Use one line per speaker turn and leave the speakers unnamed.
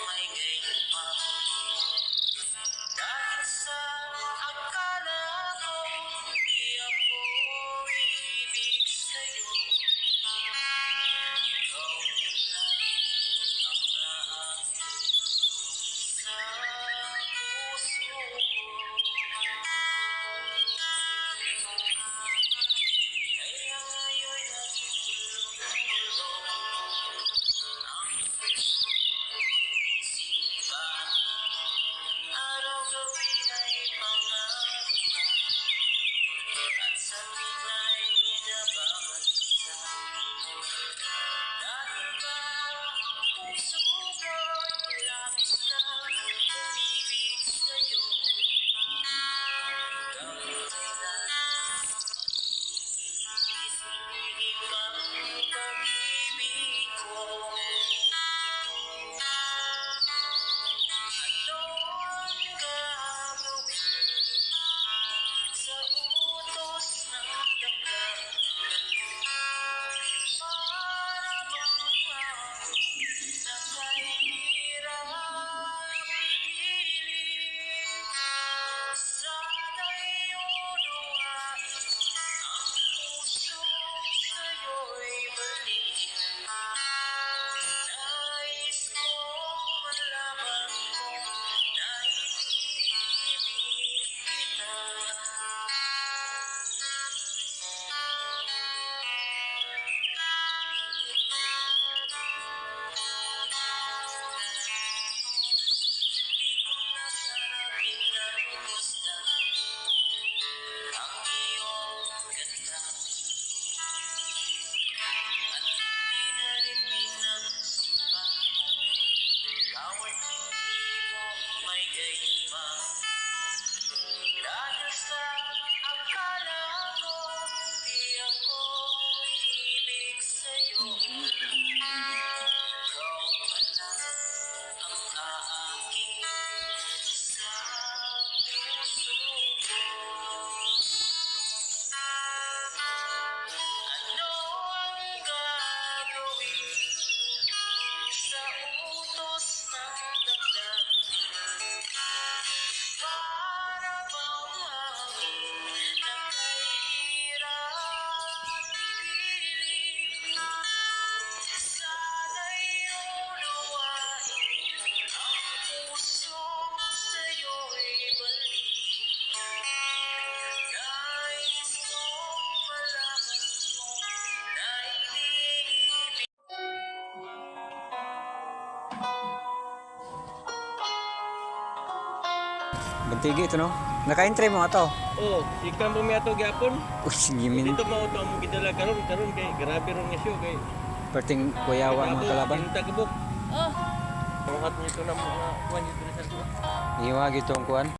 may gayuma. Dahil sa akala ko, di ako ibig sa'yo. Ikaw lang ang naakin sa puso ko. Kaya ngayon'y nagigulong-gulong ang isipan. Araw-gabi ay pangarap at sa tibay nababansa. Dahil ba ang puso ko'y labis na umibig sa'yo. Hanggang kailan isinihim ang pag-ibig ko. Ano ang gagawin sa utos ng damdamin? Para bang nakahirap piling? Sana'y unawain ang puso sa'yo'y balik. Nais kong malaman mo na ibig kita. Di ko na sana pinagmasdan ang iyong ganda. At hindi na rin pinagsipan, ikaw ay hindi mo may gayuma. Dahil sa akala ko, di ako ibig sa'yo. Ikaw pala ang aaking sa puso ko. Ano ang gagawin sa utos ng damdamin? Para bang nakahirap piling? Sana'y unawain ang puso sa'yo'y balik. Nais kong malaman mo na ibig.
Bantigi ito no? Naka-entry mo ato.
Oh, ikan po may ato gyapon.
Uy, gimin.
Dito pa auto mo gidala karon kay grabe ron nga siya kay.
Perting kuyawa ang mga kalaban.
Tinta kabuk.
Oh,
Buhat nito na mga kuan dito sa.
Iwa gito ang kuan.